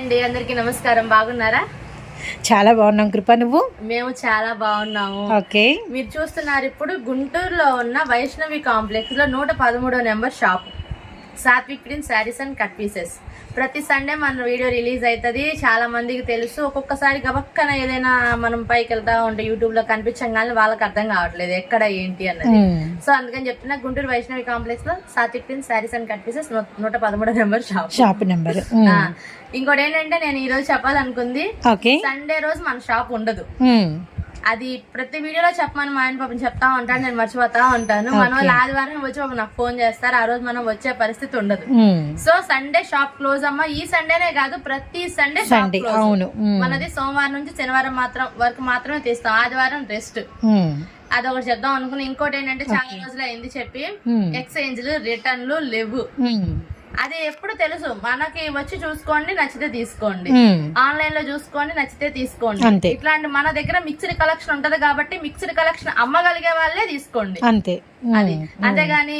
అండి, అందరికీ నమస్కారం. బాగున్నారా? చాలా బాగున్నాం కృప. నువ్వు? మేము చాలా బాగున్నాము. ఓకే, మీరు చూస్తున్నారు ఇప్పుడు గుంటూరులో ఉన్న వైష్ణవి కాంప్లెక్స్ లో 113వ number shop Satvik print saris and cut pieces. ప్రతి సండే మన వీడియో రిలీజ్ అవుతుంది. చాలా మందికి తెలుసు. ఒక్కొక్కసారి గబక్కన ఏదైనా మనం పైకి వెళ్తా ఉంటే యూట్యూబ్ లో కనిపించగానే వాళ్ళకి అర్థం కావట్లేదు ఎక్కడ ఏంటి అన్నది. సో అందుకని చెప్తున్నా, గుంటూరు వైష్ణవి కాంప్లెక్స్ లో Satvik print saris and cut pieces 113వ నెంబర్ షాప్ నెంబర్. ఇంకోటి ఏంటంటే, నేను ఈ రోజు చెప్పాలనుకుంది, సండే రోజు మన షాప్ ఉండదు. అది ప్రతి వీడియోలో చెప్పమని మా ఆయన పాపం చెప్తా ఉంటాను, నేను మర్చిపోతా ఉంటాను. మన వాళ్ళు ఆదివారం వచ్చి నాకు ఫోన్ చేస్తారు, ఆ రోజు మనం వచ్చే పరిస్థితి ఉండదు. సో సండే షాప్ క్లోజ్ అమ్మా. ఈ సండేనే కాదు, ప్రతి సండే షాప్ క్లోజ్. మనది సోమవారం నుంచి శనివారం వరకు మాత్రమే తీస్తాం, ఆదివారం రెస్ట్. అదొకటి చెప్దాం అనుకున్నా. ఇంకోటి ఏంటంటే, చాలా రోజులు అయింది చెప్పి, ఎక్స్చేంజ్లు రిటర్న్లు లేవు. అది ఎప్పుడు తెలుసు, మనకి వచ్చి చూసుకోండి, నచ్చితే తీసుకోండి, ఆన్లైన్ లో చూసుకోండి, నచ్చితే తీసుకోండి. ఇట్లాంటి మన దగ్గర మిక్స్డ్ కలెక్షన్ ఉంటది కాబట్టి, మిక్స్డ్ కలెక్షన్ అమ్మగలిగే వాళ్ళే తీసుకోండి, అంతే. అది అంతేగాని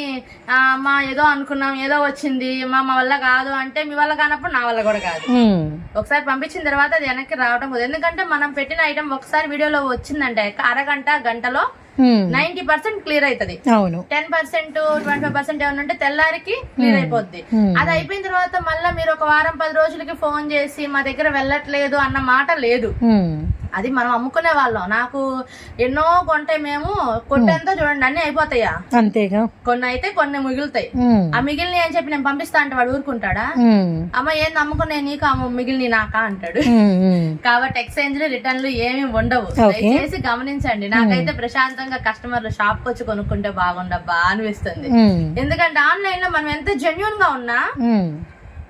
మా ఏదో అనుకున్నాం, ఏదో వచ్చింది, మా వల్ల కాదు అంటే మీ వల్ల కానప్పుడు నా వల్ల కూడా కాదు. ఒకసారి పంపించిన తర్వాత అది వెనక్కి రావడం కుదరదు. ఎందుకంటే మనం పెట్టిన ఐటమ్ ఒకసారి వీడియోలో వచ్చిందంటే అరగంట గంటలో 90% క్లియర్ అవుతుంది. 10% 25% ఏమన్నా ఉంటే తెల్లారికి క్లియర్ అయిపోద్ది. అది అయిపోయిన తర్వాత మళ్ళీ మీరు ఒక వారం 10 రోజులకి ఫోన్ చేసి మా దగ్గర వెళ్ళట్లేదు అన్న మాట లేదు. అది మనం అమ్ముకునే వాళ్ళం. నాకు ఎన్నో కొంటాయి, మేము కొట్టేంతా చూడండి అన్ని అయిపోతాయా, అంతేగా. కొన్ని అయితే కొన్ని మిగులుతాయి. ఆ మిగిలిని అని చెప్పి నేను పంపిస్తా అంటే వాడు ఊరుకుంటాడా? అమ్మ ఏంది అమ్ముకునే నీకు, అమ్మ మిగిలిని నాకా అంటాడు. కాబట్టి ఎక్స్చేంజ్లు రిటర్న్లు ఏమి ఉండవు. దయచేసి గమనించండి. నాకైతే ప్రశాంతంగా కస్టమర్లు షాప్ వచ్చి కొనుక్కుంటే బాగుండబ్బా అనిపిస్తుంది. ఎందుకంటే ఆన్లైన్ లో మనం ఎంత జెన్యూన్ గా ఉన్నా,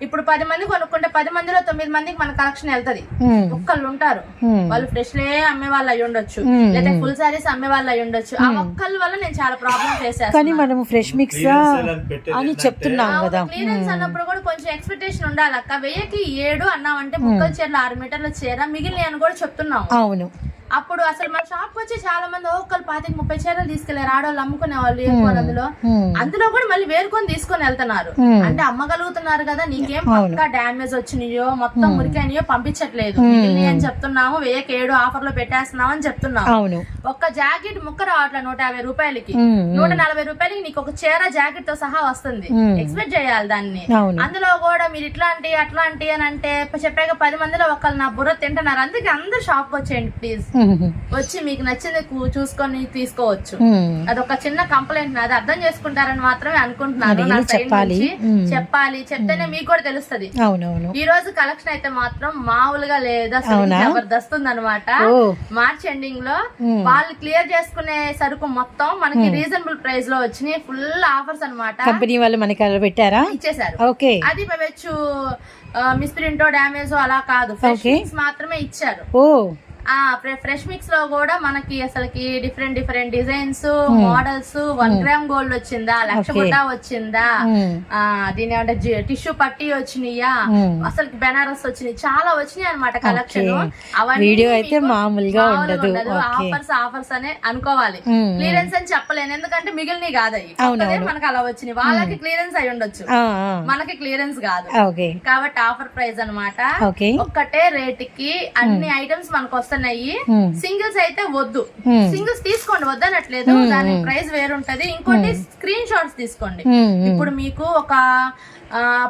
ఇప్పుడు 10 మంది కొనుక్కుంటే 10 మందిలో 9 మందికి మన కలెక్షన్ వెళ్తది. ఒక్కళ్ళు ఉంటారు, వాళ్ళు ఫ్రెష్ లే అమ్మే వాళ్ళు అయి ఉండొచ్చు, లేదా ఫుల్ సారీస్ అమ్మే వాళ్ళు అయి ఉండొచ్చు. ఆ ఒక్కళ్ళ వల్ల నేను చాలా ప్రాబ్లమ్ ఫేస్ చేస్తాను. మనం ఫ్రెష్ మిక్స్ అని చెప్తున్నాం కదా. క్లియరెన్స్ అన్నప్పుడు కూడా కొంచెం ఎక్స్పెక్టేషన్ ఉండాలి అక్క. 1000కి 7 అన్నామంటే ముక్కల చీరలు 6 మీటర్ల చీర మిగిలిన అని కూడా చెప్తున్నాం. అవును. అప్పుడు అసలు మన షాప్ వచ్చి చాలా మంది ఒక్కళ్ళు 25-30 చీరలు తీసుకెళ్లారు, ఆడవాళ్ళు అమ్ముకునే వాళ్ళు. అందులో కూడా మళ్ళీ వేరుకొని తీసుకొని వెళ్తున్నారు. అంటే అమ్మగలుగుతున్నారు కదా, నీకేం పక్కా డ్యామేజ్ వచ్చినాయో మొత్తం మురికాయో పంపించట్లేదు అని చెప్తున్నాము. 1000కి 7 ఆఫర్ లో పెట్టేస్తున్నాం అని చెప్తున్నాము. ఒక్క జాకెట్ ముక్క రావట్లే 150 రూపాయలకి, 140 రూపాయలకి నీకు ఒక చీర జాకెట్ తో సహా వస్తుంది. ఎక్స్పెక్ట్ చేయాలి దాన్ని. అందులో కూడా మీరు ఇట్లాంటి అట్లాంటి అని అంటే చెప్పాక 10 మందిలో ఒకళ్ళు నా బుర్ర తింటున్నారు. అందుకే అందరు షాప్ వచ్చేయండి ప్లీజ్. వచ్చి మీకు నచ్చింది చూసుకొని తీసుకోవచ్చు. అదొక చిన్న కంప్లైంట్, అది అర్థం చేసుకుంటారని మాత్రమే అనుకుంటున్నాను. నా సైడ్ నుంచి చెప్పాలి, చెప్తేనే మీకు కూడా తెలుస్తుంది. ఈ రోజు కలెక్షన్ అయితే మాత్రం మామూలుగా లేదు, అసలు జబర్దస్త్ ఉందన్నమాట. మార్చ్ ఎండింగ్ లో వాళ్ళు క్లియర్ చేసుకునే సరుకు మొత్తం మనకి రీజనబుల్ ప్రైస్ లో వచ్చినాయి. ఫుల్ ఆఫర్స్ అన్నమాట. కంపెనీ వాళ్ళు మనకి పెట్టారా, ఇచ్చేసారు. అది వచ్చు మిస్ప్రింటో డ్యామేజ్ అలా కాదు, ఫ్రెష్ మాత్రమే ఇచ్చారు. ఫ్రెష్ మిక్స్ లో కూడా మనకి అసలుకి different designs, models, 1 gram gold వచ్చిందా, 1,00,000 బుట్ట వచ్చిందా, దీని ఏమంటే టిష్యూ పట్టి వచ్చినాయా, అసలు బెనారస్ వచ్చినాయి, చాలా వచ్చినాయి అనమాట కలెక్షన్. అవన్నీ అయితే మామూలుగా ఉండదు. ఆఫర్స్ అనే అనుకోవాలి. క్లియరెన్స్ అని చెప్పలేను, ఎందుకంటే మిగిలినవి కాదు అవి. మనకు అలా వచ్చినాయి, వాళ్ళకి క్లియరెన్స్ అయి ఉండొచ్చు, మనకి క్లియరెన్స్ కాదు. కాబట్టి ఆఫర్ ప్రైస్ అనమాట. ఒక్కటే రేటుకి అన్ని ఐటమ్స్ మనకు వస్తాయి. సింగిల్స్ అయితే వద్దు, సింగిల్స్ తీసుకోండి వద్దనట్లేదు, దాని ప్రైస్ వేరుంటది. ఇంకోటి స్క్రీన్ షాట్స్ తీసుకోండి. ఇప్పుడు మీకు ఒక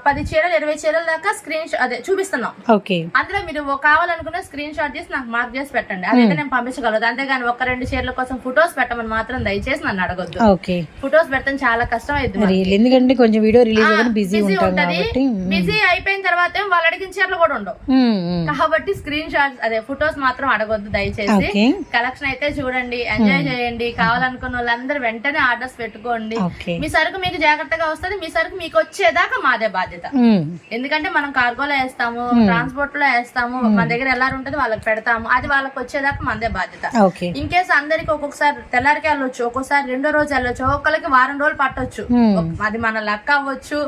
10 చీరలు 20 చీరల దాకా స్క్రీన్ షాట్ అదే చూపిస్తున్నాం. అందులో మీరు కావాలనుకున్న స్క్రీన్ షాట్ తీసి నాకు మార్క్ చేసి పెట్టండి, అదైతే నేను పంపించగలదు. అంతేగాని 1-2 చీరల కోసం ఫొటోస్ పెట్టమని మాత్రం దయచేసి నన్ను అడగొద్దు. ఫొటోస్ పెడతాం చాలా కష్టం అవుతుంది, ఎందుకంటే కొంచెం వీడియో రిలీజ్ బిజీ ఉంటది. బిజీ అయిపోయిన తర్వాత వాళ్ళు అడిగిన చీరలు కూడా ఉండవు. కాబట్టి స్క్రీన్ షాట్స్ అదే ఫొటోస్ మాత్రం అడగొద్దు దయచేసి. కలెక్షన్ అయితే చూడండి, ఎంజాయ్ చేయండి. కావాలనుకున్న వాళ్ళందరూ వెంటనే ఆర్డర్స్ పెట్టుకోండి. మీ సరుకు మీకు జాగ్రత్తగా వస్తుంది, మీ సరుకు మీకు వచ్చేదాకా మాదే బాధ్యత. ఎందుకంటే మనం కార్గోలో వేస్తాము, ట్రాన్స్పోర్ట్ లో వేస్తాము, మన దగ్గర ఎలా ఉంటది వాళ్ళకి పెడతాము, అది వాళ్ళకి వచ్చేదాకా మనదే బాధ్యత. ఇన్ కేసు అందరికి ఒక్కొక్కసారి తెల్లారికి వెళ్ళొచ్చు, ఒక్కొక్కసారి 2వ రోజు వెళ్ళొచ్చు, ఒక్కొక్కరికి వారం రోజులు పట్టొచ్చు. అది మన లక్ అవ్వచ్చు,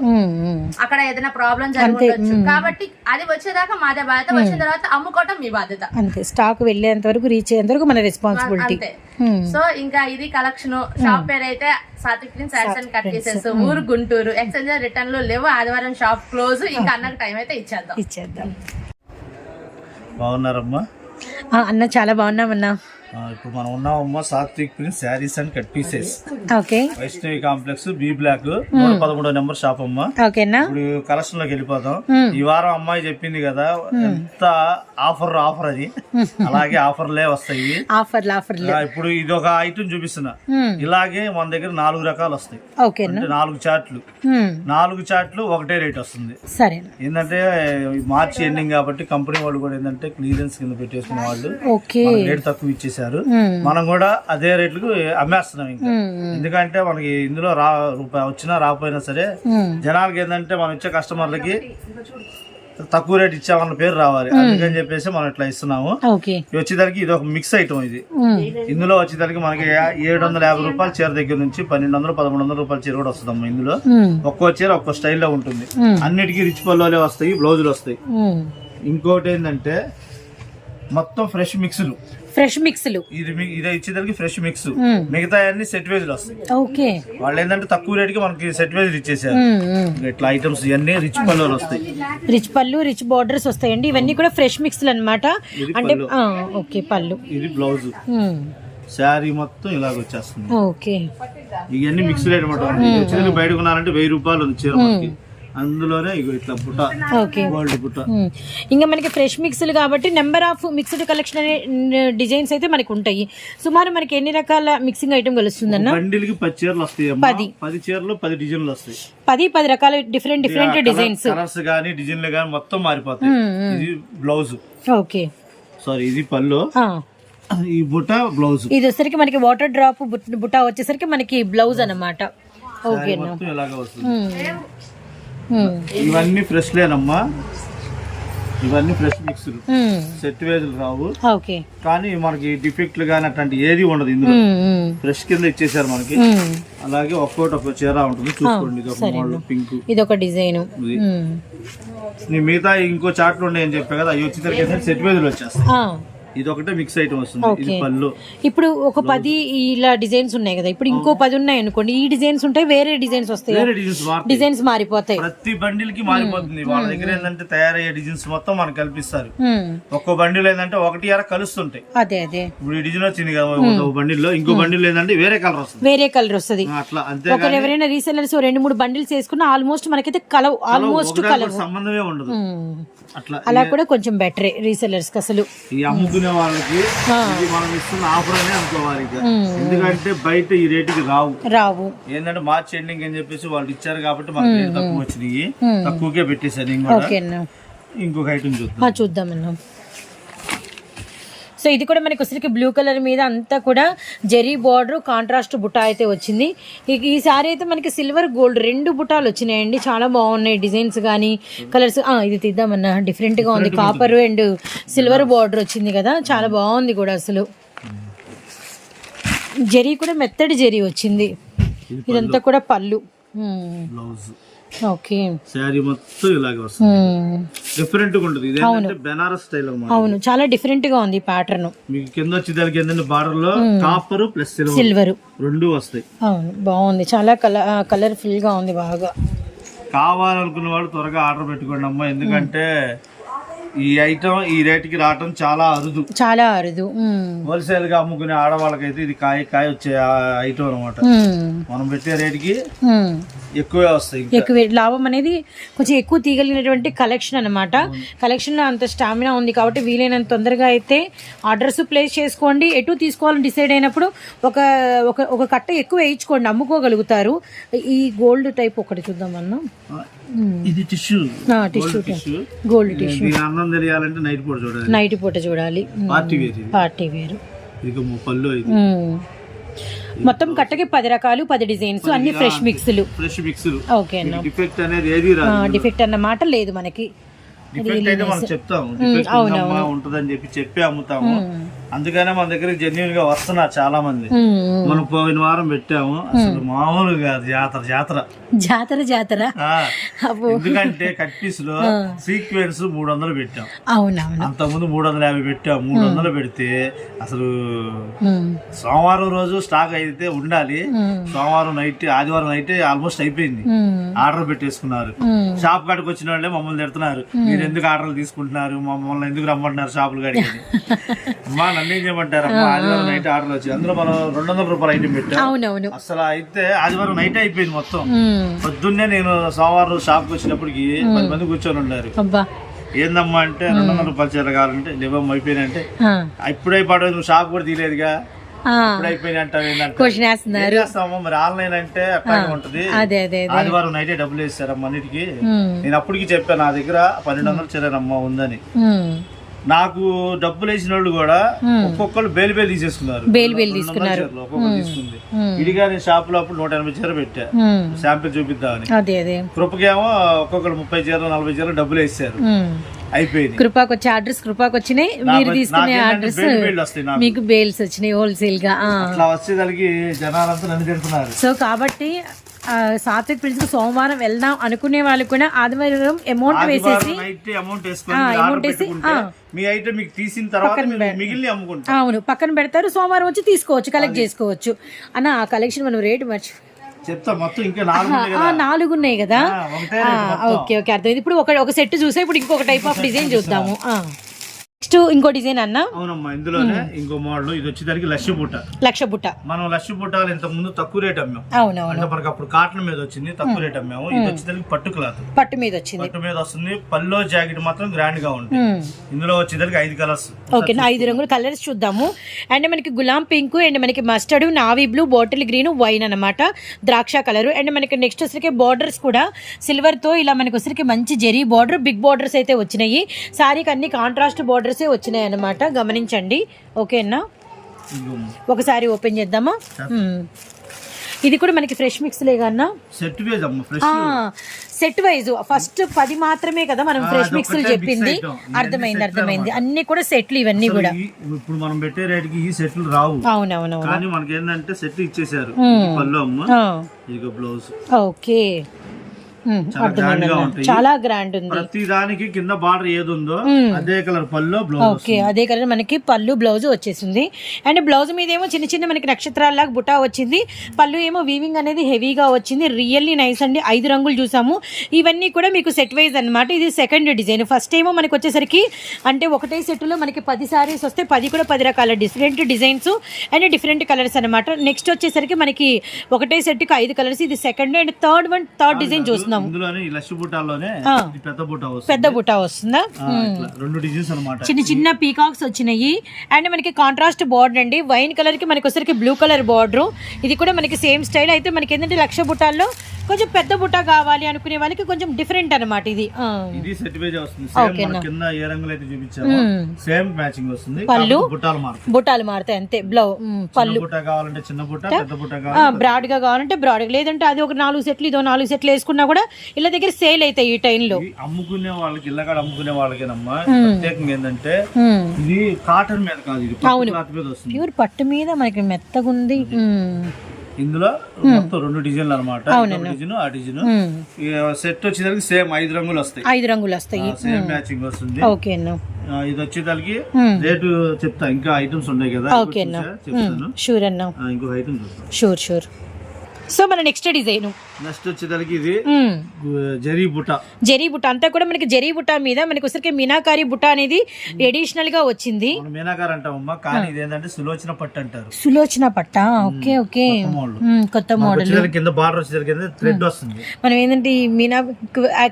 అక్కడ ఏదైనా ప్రాబ్లం జరగవచ్చు. కాబట్టి అది వచ్చేదాకా మాదే బాధ్యత. వచ్చిన తర్వాత అమ్ముకోవటం మీ బాధ్యత. అంతే, స్టాక్ వెళ్ళేంత వరకు రీచ్ అయ్యేంత వరకు మన రెస్పాన్సిబిలిటీ. సో ఇంకా ఇది కలెక్షన్. షాప్ పేరు అయితే Satvik print saris and cut pieces, ఊరు గుంటూరు. ఎక్స్చేంజ్ రిటర్న్లు లేవు, ఆదివారం షాప్ క్లోజ్. ఇంకా అన్నకు టైం అయితే ఇచ్చేద్దాం. బాగున్నారమ్మా? అన్న చాలా బాగున్నామన్నా. ఇప్పుడు మనం ఉన్నామమ్మా Satvik prints sarees and cut pieces, okay. Vaishnavi complex, B block, 113వ నెంబర్ షాప్ అమ్మా. ఓకేనా. ఇప్పుడు కలెక్షన్ లోకి వెళ్ళిపోతాం. ఈ వారం అమ్మాయి చెప్పింది కదా ఎంత ఆఫర్ అది, అలాగే ఆఫర్లే వస్తాయి. ఇప్పుడు ఇది ఒక ఐటమ్ చూపిస్తున్నా. ఇలాగే మన దగ్గర 4 రకాలు వస్తాయి. అంటే 4 చార్ట్లు, 4 చార్ట్లు ఒకటే రేట్ వస్తుంది. సరే. ఏంటంటే మార్చి ఎండింగ్ కాబట్టి కంపెనీ వాళ్ళు కూడా ఏంటంటే క్లియరెన్స్ కింద పెట్టేసుకున్న వాళ్ళు రేట్ తక్కువ ఇచ్చేసారు. మనం కూడా అదే రేట్లకు అమ్మేస్తున్నాం. ఇంకా ఎందుకంటే మనకి ఇందులో రూపాయి వచ్చినా రాకపోయినా సరే జనాలకి ఏంటంటే మనం ఇచ్చే కస్టమర్లకి తక్కువ రేట్ ఇచ్చామన్న పేరు రావాలి, అందుకని చెప్పేసి మనం ఇట్లా ఇస్తున్నాము. వచ్చేదానికి ఇది ఒక మిక్స్ ఐటమ్. ఇది ఇందులో వచ్చేదానికి మనకి 750 రూపాయల చీర దగ్గర నుంచి 1200-1300 రూపాయల చీర కూడా వస్తుందమ్మా. ఇందులో ఒక్కో చీర ఒక్కో స్టైల్లో ఉంటుంది. అన్నిటికీ రిచ్ పల్లోలే వస్తాయి, బ్లౌజులు వస్తాయి. ఇంకోటి ఏంటంటే మొత్తం ఫ్రెష్ మిక్స్లు ఇది ఇచ్చేదానికి ఫ్రెష్ మిక్స్. మిగతా అన్ని సెట్ వేజ్లు వస్తాయి. ఓకే. వాళ్ళు ఏంటంటే తక్కువ రేట్ కి మనకి సెట్ వేజ్ ఇచ్చేసారు. ఇట్లా ఐటమ్స్ ఇవన్నీ రిచ్ పళ్ళు వస్తాయి. రిచ్ పళ్ళు, రిచ్ బోర్డర్స్ వస్తాయండి. ఇవన్నీ కూడా ఫ్రెష్ మిక్స్లు అన్నమాట. అంటే ఓకే. పళ్ళు, ఇది బ్లౌజ్, శారీ మొత్తం ఇలాగ వచ్చేస్తుంది. ఓకే. ఇవన్నీ మిక్స్డ్ అనమాట. బయట కొనాలంటే 1000 రూపాయలు ఉంది చీర మనకి. అందులోనే ఇట్లా బుట్ట, గోల్డ్ బుట్ట. ఇంకా మనకి ఫ్రెష్ మిక్స్లు కాబట్టి నెంబర్ ఆఫ్ మిక్స్డ్ కలెక్షన్ అనే డిజైన్స్ అయితే మనకి ఉంటాయి. సుమారు మనకి ఎన్ని రకాల మిక్సింగ్ ఐటమ్ కలుస్తుంది అన్న? బండిల్కి 10 చీరలు వస్తాయి. 10 చీరలు 10 డిజైన్లు వస్తాయి. 10 రకాల డిఫరెంట్ డిజైన్స్, కలర్స్ గానీ డిజైన్లు గానీ మొత్తం మారిపోతాయి. ఇది బ్లౌజ్. ఓకే. సారీ, ఇది పళ్ళు, ఈ బుట్ట బ్లౌజ్. ఇది వచ్చేసరికి మనకి వాటర్ డ్రాప్ బుట్ట వచ్చేసరికి మనకి బ్లౌజ్ అన్నమాట. ఓకే. ఇలాగా వస్తుంది. ఇవన్నీ ఫ్రెష్ లేనమ్మా, ఇవన్నీ ఫ్రెష్ మిక్స్లు, సెట్ వేజ్లు రావు. కానీ మనకి డిఫెక్ట్లు గానీ అట్లాంటి ఏది ఉండదు. ఇందులో ఫ్రెష్ కింద ఇచ్చేసారు మనకి. అలాగే ఒక్కొక్క చీర ఉంటుంది, చూసుకోండి. ఇది ఒక మోడల్ పింక్, ఇది ఒక డిజైన్. మిగతా ఇంకో చాట్లు ఉన్నాయి అని చెప్పా కదా, అవి వచ్చేసరికి సెట్ వేజ్లు వచ్చేస్తాయి. ఇది ఒకటే మిక్స్ ఐటమ్ వస్తుంది. ఇది పళ్ళు. ఇప్పుడు ఒక 10 ఇలా డిజైన్స్ ఉన్నాయి కదా, ఇప్పుడు ఇంకో 10 ఉన్నాయి అనుకోండి. ఈ డిజైన్స్ ఉంటాయి, వేరే డిజైన్స్ వస్తాయి, డిజైన్స్ మారిపోతాయి. ప్రతి బండిల్ కి మారిపోతుంది. వాళ్ళ దగ్గర ఏంటంటే తయారయ్యే డిజైన్స్ మొత్తం మనకు కల్పిస్తారు. ఒక్కో బండిల్ ఏంటంటే 1 కలుస్తుంటాయి. అదే ఇప్పుడు ఈ డిజైన్ వచ్చింది కదా ఒక బండిల్లో, ఇంకో బండిల్ ఏంటంటే వేరే కలర్ వస్తుంది. అట్లా అంతే. ఒకరు ఎవరైనా రీసెల్లర్స్ 2-3 బండిల్స్ వేసుకున్నా ఆల్మోస్ట్ మనకైతే ఆల్మోస్ట్ కలర్ సంబంధమే ఉండదు. అలా కూడా కొంచెం బెటరే రీసెల్లర్స్ కి. అసలు ఈ అమ్ముకునే వాళ్ళకి మనం ఇస్తున్న ఆఫర్ అనే అనుకోవాలి. ఎందుకంటే బయట ఈ రేటుకి రావు. ఏంటంటే మార్చ్ ఎండింగ్ అని చెప్పేసి వాళ్ళు ఇచ్చారు కాబట్టి మనకి రేట్ తక్కువ వచ్చినాయి. తక్కువకే పెట్టేశారు. ఇంకొక ఐటమ్ చూద్దాం. సో ఇది కూడా మనకి వచ్చరికి బ్లూ కలర్ మీద అంతా కూడా జెరీ బార్డర్, కాంట్రాస్ట్ బుట్ట అయితే వచ్చింది. ఈ సారీ అయితే మనకి సిల్వర్ గోల్డ్ 2 బుట్టాలు వచ్చినాయండి. చాలా బాగున్నాయి డిజైన్స్ కానీ కలర్స్. ఇది తీద్దామన్నా, డిఫరెంట్ గా ఉంది. కాపర్ అండ్ సిల్వర్ బార్డర్ వచ్చింది కదా, చాలా బాగుంది కూడా. అసలు జెరీ కూడా మెత్తడి జెరీ వచ్చింది. ఇదంతా కూడా పళ్ళు. ఓకే. శారీ మొత్తం ఇలాగే వస్తుంది. డిఫరెంట్ గా ఉంటుంది. ఇది ఏంటంటే బెనారస్ స్టైల్ అన్నమాట. అవును, చాలా డిఫరెంట్ గా ఉంది ప్యాటర్న్. మీకు కింద వచ్చేదానికి ఏంటంటే బార్డర్ లో కాపర్ ప్లస్ సిల్వర్ 2 వస్తాయి. అవును, బాగుంది. చాలా కలర్ఫుల్ గా ఉంది. బాగా కావాలనుకున్న వాళ్ళు త్వరగా ఆర్డర్ పెట్టుకోండి అమ్మా. ఎందుకంటే ఈ ఐటమ్ ఈ రేటుకి రావటం చాలా అరుదు. హోల్సేల్ గా అమ్ముకునే ఆడవాళ్ళకైతే ఇది కాయ వచ్చే ఐటమ్ అనమాట. మనం పెట్టే రేటుకి ఎక్కువే వస్తాయి. ఎక్కువ లాభం అనేది కొంచెం ఎక్కువ తీయగలిగినటువంటి కలెక్షన్ అనమాట. కలెక్షన్ లో అంత స్టామినా ఉంది కాబట్టి వీలైనంత తొందరగా అయితే ఆర్డర్స్ ప్లేస్ చేసుకోండి. ఎటు తీసుకోవాలని డిసైడ్ అయినప్పుడు ఒక కట్ట ఎక్కువ వేయించుకోండి, అమ్ముకోగలుగుతారు. ఈ గోల్డ్ టైప్ ఒకటి చూద్దామన్నా. ఇది టిష్యూ, గోల్డ్ టిష్యూ. అన్నం తెలియాలంటే నైట్ పూట చూడాలి. పార్టీ వేరు. మొత్తం కట్టకి 10 రకాలు, 10 డిజైన్స్, అన్ని ఫ్రెష్ మిక్స్లు. ఓకే అన్న. డిఫెక్ట్ అన్న మాట లేదు మనకి. డిఫెక్ట్ అయితే మనం చెప్తాము, ఉంటుందని చెప్పి అమ్ముతాము. అందుకనే మన దగ్గర జెన్యున్ గా వస్తున్నారు చాలా మంది. మనం పోయిన వారం పెట్టాము, అసలు మామూలు కాదు, జాతర జాతర జాతర జాతర. ఎందుకంటే కట్ పీస్ లో సీక్వెన్స్ 300 పెట్టాం. అవునవును, అంతకుముందు 350 పెట్టాం. 300 పెడితే అసలు సోమవారం రోజు స్టాక్ అయితే ఉండాలి. సోమవారం నైట్, ఆదివారం నైట్ ఆల్మోస్ట్ అయిపోయింది. ఆర్డర్ పెట్టేసుకున్నారు. షాప్ కాడికి వచ్చిన వాళ్ళే మమ్మల్ని తిడుతున్నారు, మీరు ఎందుకు ఆర్డర్లు తీసుకుంటున్నారు, మమ్మల్ని ఎందుకు రమ్మంటున్నారు షాపులు కాడికి. మా నన్ను ఏం చేయమంటారు, ఆదివారం నైట్ ఆర్డర్ వచ్చి అందులో మనం 200 రూపాయలు ఐటమ్ పెట్టాం. అవునవును, అసలు అయితే ఆదివారం నైట్ అయిపోయింది మొత్తం. పొద్దున్నే నేను సోమవారం రోజు షాప్కి వచ్చినప్పటికి 10 మంది కూర్చొని ఉన్నారు. ఏందమ్మా అంటే 200 రూపాయలు చీర కావాలంటే లేవమ్మ అయిపోయినంటే, ఇప్పుడే పడదు, నువ్వు షాప్ కూడా తీయలేదుగా, ఇప్పుడు అయిపోయినా అంటావు ఏంటంటే. మరి ఆన్లైన్ అంటే అట్లాగే ఉంటది. ఆదివారం నైటే డబ్బులు వేస్తారమ్మా అన్నిటికి. నేను అప్పటికి చెప్పాను, నా దగ్గర 1200 చీరనమ్మా ఉందని. నాకు డబ్బులు వేసిన వాళ్ళు కూడా ఒక్కొక్కరు బేలు తీసేసుకున్నారు. ఒక్కొక్కరు తీసుకుంది. ఇడిగా నేను షాప్ లో అప్పుడు 180 చీర పెట్టా, శాంపిల్ చూపిద్దామని. కృపకేమో ఒక్కొక్కరు 30 చీరలు 40 చీరలు డబ్బులు వేసారు. అయిపోయింది. కృపాకి వచ్చే ఆర్డర్స్ కృపాకి వచ్చినాయి, మీరు తీసుకునే ఆర్డర్స్ మీకు బేల్స్ వచ్చినాయి హోల్సేల్ గా. అట్లా వచ్చేదానికి జనాలంతా నన్ను తిడుతున్నారు. సో కాబట్టి సాత్విక్ ప్రిన్స్ కు సోమవారం వెళ్దాం అనుకునే వాళ్ళు కూడా ఆదివారం అమౌంట్ వేసేసి మీ ఐటమ్ మీకు తీసిన తర్వాత మిగిలిన అమ్ముకుంటారు. అవును, పక్కన పెడతారు. సోమవారం వచ్చి తీసుకోవచ్చు, కలెక్ట్ చేసుకోవచ్చు. అన్న ఆ కలెక్షన్ మనం రేటు మర్చి చెప్తా. మొత్తం ఇంకా 4 ఉన్నాయి కదా. ఓకే ఓకే, అర్థమైంది. ఇప్పుడు ఒక సెట్ చూసా, ఇప్పుడు ఇంకొక టైప్ ఆఫ్ డిజైన్ చూద్దాము. నెక్స్ట్ ఇంకో డిజైన్ అన్న. అవునమ్మా, ఇందులోనే ఇంకో మోడల్. ఇది వచ్చేదానికి లక్ష బుట్ట. మనం లక్ష బుట్టాలు ఇంతకు ముందు తక్కువ రేట్ అమ్మాం. అవునవును, మనకు అప్పుడు కాటన్ మీద వచ్చింది, తక్కువ రేట్ అమ్మాము. ఇది వచ్చేదానికి పట్టు క్లాత్, పట్టు మీద వచ్చింది. పట్టు మీద వస్తుంది. పల్లో జాకెట్ మాత్రం గ్రాండ్ గా ఉంటుంది. ఇందులో వచ్చేదానికి 5 కలర్స్. ఓకే, 5 రంగుల కలర్స్ చూద్దాము. అండ్ మనకి గులాం పింక్, అండ్ మనకి mustard, navy blue, bottle green, wine అనమాట, ద్రాక్ష కలర్. అండ్ మనకి నెక్స్ట్ వచ్చరికి బోర్డర్స్ కూడా సిల్వర్ తో ఇలా మనకి వచ్చరికి మంచి జెరీ బార్డర్, బిగ్ బార్డర్స్ అయితే వచ్చినాయి. సారీకి అన్ని కాంట్రాస్ట్ బార్డర్స్ వచ్చినాయి అనమాట, గమనించండి. ఓకేనా, ఒకసారి ఓపెన్ చేద్దామా. ఇది కూడా మనకి ఫ్రెష్ మిక్స్ లేకన్నా సెట్ వైజ్ ఫస్ట్ 10 మాత్రమే కదా మనం ఫ్రెష్ మిక్స్ చెప్పింది. అర్థమైంది. అన్ని కూడా సెట్లు, ఇవన్నీ కూడా ఇప్పుడు మనం పెట్టే రేట్ కి ఈ సెట్లు రావు. అవునవును, కానీ మనకి ఏంటంటే సెట్ ఇచ్చేసారు. పళ్ళు అమ్మ, ఇదిగో బ్లౌజ్. ఓకే, చాలా గ్రాండ్ ఉంది. ప్రతి దానికి కింద బార్డర్ ఏది ఉందో అదే కలర్ పళ్ళు, బ్లౌజ్. ఓకే, అదే కలర్ మనకి పళ్ళు బ్లౌజ్ వచ్చేసింది. అండ్ బ్లౌజ్ మీద ఏమో చిన్న చిన్న మనకి నక్షత్రాల్లాగా బుటా వచ్చింది. పళ్ళు ఏమో వీవింగ్ అనేది హెవీగా వచ్చింది. రియల్లీ నైస్ అండి. 5 రంగులు చూసాము. ఇవన్నీ కూడా మీకు సెట్ వైజ్ అనమాట. ఇది సెకండ్ డిజైన్. ఫస్ట్ ఏమో మనకి వచ్చేసరికి అంటే ఒకటే సెట్ లో మనకి 10 సారీస్ వస్తే 10 కూడా 10 రకాల different designs and different colours అనమాట. నెక్స్ట్ వచ్చేసరికి మనకి ఒకటే సెట్ కి 5 కలర్స్. ఇది సెకండ్ అండ్ థర్డ్ డిజైన్ చూస్తున్నాం. పెద్ద బుటా వస్తుందా, 2 డిజైన్స్ అన్నమాట. చిన్న చిన్న పీకాక్స్ వచ్చినాయి. అండ్ మనకి కాంట్రాస్ట్ బార్డర్ అండి. వైన్ కలర్ కి మనకి వచ్చరికి బ్లూ కలర్ బార్డర్. ఇది కూడా మనకి సేమ్ స్టైల్. అయితే మనకి ఏంటంటే లక్ష బుటాల్లో కొంచెం పెద్ద బుట్ట కావాలి అనుకునే వాళ్ళకి కొంచెం డిఫరెంట్ అనమాట. ఇది సెట్ వైజ్ వస్తుంది. సేమ్ కింద ఏ రంగులు అయితే చూపించామో సేమ్ మ్యాచింగ్ వస్తుంది. పళ్ళు బుట్టాలు మారుతాయి అంతే. పళ్ళు బుట్ట కావాలంటే చిన్న బుట్ట, పెద్ద బుట్ట కావాలంటే బ్రాడ్ గా కావాలంటే బ్రాడ్, లేదంటే అది ఒక 4 సెట్లు ఇదో 4 సెట్లు వేసుకున్నా కూడా ఇలా దగ్గర సేల్ అవుతాయి ఈ టైంలో. అమ్ముకునే వాళ్ళకి, ఇళ్ళకాడ అమ్ముకునే వాళ్ళకేనమ్మా ప్రత్యేకంగా ఏంటంటే ఇది కాటన్ మీద కాదు, ఇది క్లాత్ మీద వస్తుంది. ప్యూర్ పట్టు మీద మనకి మెత్తగా ఉంది. ఇందులో మొత్తం 2 డిజైన్లు అనమాట. ఆ డిజైన్ సెట్ వచ్చేసరికి సేమ్ 5 రంగులు వస్తాయి. 5 రంగులు వస్తాయి, సేమ్ మ్యాచింగ్ వస్తుంది. ఓకే అన్న. ఇది వచ్చేదానికి రేటు చెప్తా. ఇంకా ఐటమ్స్ ఉన్నాయి కదా, ఓకే అన్న, షూర్ అన్న. ఇంకో ఐటమ్ చూద్దాం. షూర్. సో మన నెక్స్ట్ డిజైన్ వచ్చేదానికి ఇది జరీ బుట్ట అంతా కూడా మనకి జరీ బుట్ట మీద మనకి వచ్చరికి మీనాకారి బుట్ట అనేది ఎడిషనల్ గా వచ్చింది. మీనాకారి అంటామమ్మా, కానీ ఇది ఏంటంటే సులోచన పట్టు అంటారు. సులోచన పట్ట. ఓకే, కొత్త మోడల్. కింద బార్డర్ వచ్చేసరికి థ్రెడ్ వస్తుంది. మనం ఏంటంటే మీనా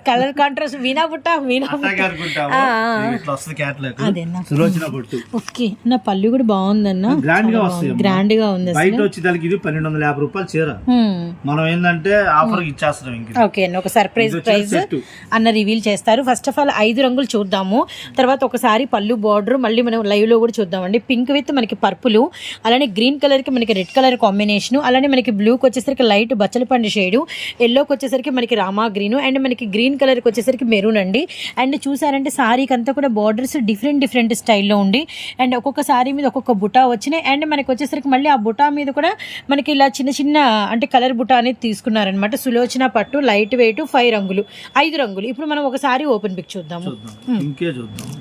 కలర్ కాంట్రాస్ట్ మీనా బుట్ట సులోచన పట్టు. ఓకే, నా పళ్ళు కూడా బాగుందన్న, గ్రాండ్ గా ఉంది. బయట వచ్చేదానికి ఇది 1250 రూపాయలు చీర. మనం ఏంటంటే ఆఫర్ ఇచ్చేస్తున్నాం ఇంకా. ఓకే అండి, ఒక సర్ప్రైజ్ ప్రైజ్ అన్న రివీల్ చేస్తారు. ఫస్ట్ ఆఫ్ ఆల్ 5 రంగులు చూద్దాము, తర్వాత ఒకసారి పళ్ళు బార్డర్ మళ్ళీ మనం లైవ్ లో కూడా చూద్దామండి. పింక్ విత్ మనకి పర్పుల్, అలానే గ్రీన్ కలర్ కి మనకి రెడ్ కలర్ కాంబినేషన్, అలానే మనకి బ్లూకి వచ్చేసరికి లైట్ బచ్చలపండు షేడ్, ఎల్లోకి వచ్చేసరికి మనకి రామా గ్రీన్, అండ్ మనకి గ్రీన్ కలర్ కి వచ్చేసరికి మెరూన్ అండి. అండ్ చూసారంటే సారీకి అంతా కూడా బార్డర్స్ డిఫరెంట్ స్టైల్లో ఉండి, అండ్ ఒక్కొక్క సారీ మీద ఒక్కొక్క బుటా వచ్చినాయి. అండ్ మనకి వచ్చేసరికి మళ్ళీ ఆ బుటా మీద కూడా మనకి ఇలా చిన్న అంటే కలర్ బుటా అనేది తీసుకున్నారనమాట. సులోచన పట్టు లైట్ వెయిట్ 5 రంగులు 5 రంగులు. ఇప్పుడు మనం ఒకసారి ఓపెన్ పిక్ చూద్దాము.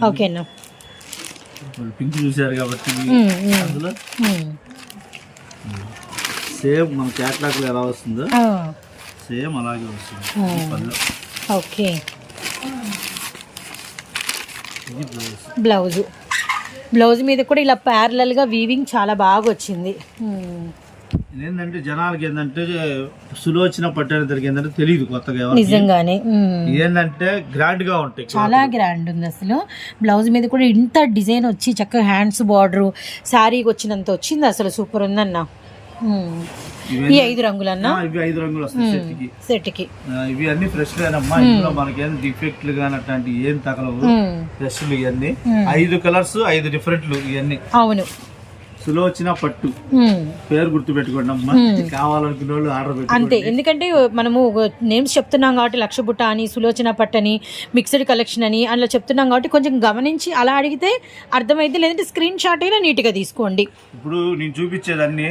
ఓకే అన్న, పింక్ చూసారు కాబట్టి అందులో సేమ్ మన క్యాట్లాగ్ లో ఎలా వస్తుందో సేమ్ అలాగే వస్తుంది. ఓకే, బ్లౌజ్ మీద కూడా ఇలా ప్యారలల్ గా వీవింగ్ చాలా బాగా వచ్చింది. ఏంటంటే జనాలకి ఏంటంటే సులోచన పట్టేసరికి ఏంటంటే తెలియదు కొత్తగా, నిజంగానే ఏంటంటే గ్రాండ్ గా ఉంటాయి, చాలా గ్రాండ్ ఉంది అసలు. బ్లౌజ్ మీద కూడా ఇంత డిజైన్ వచ్చి చక్కగా హ్యాండ్స్ బార్డర్ శారీకి వచ్చినంత వచ్చింది అసలు. సూపర్ ఉందన్న. ఈ 5 రంగులన్నా, ఇవి 5 రంగులు వస్తాయి సెట్ కి. ఇవి అన్ని ఫ్రెష్ లేనమ్మా, ఇందులో మనకేం డిఫెక్ట్లు కానీ అట్లాంటి ఏం తగలవు. ఫ్రెష్ ఇవన్నీ 5 కలర్స్ 5 డిఫరెంట్లు ఇవన్నీ. అవును, సులోచన పట్టు పేరు గుర్తు పెట్టుకోండి అమ్మా, కావాలనుకున్న వాళ్ళు ఆర్డర్ పెట్టుకోండి. అంతే, ఎందుకంటే మనము నేమ్స్ చెప్తున్నాం కాబట్టి లక్ష బుట్ట అని, సులోచన పట్టు అని, మిక్స్డ్ కలెక్షన్ అని అలా చెప్తున్నాం కాబట్టి కొంచెం గమనించి అలా అడిగితే అర్థమైతే, లేదంటే స్క్రీన్ షాట్ అయినా నీట్ గా తీసుకోండి. ఇప్పుడు నేను చూపించేదాన్ని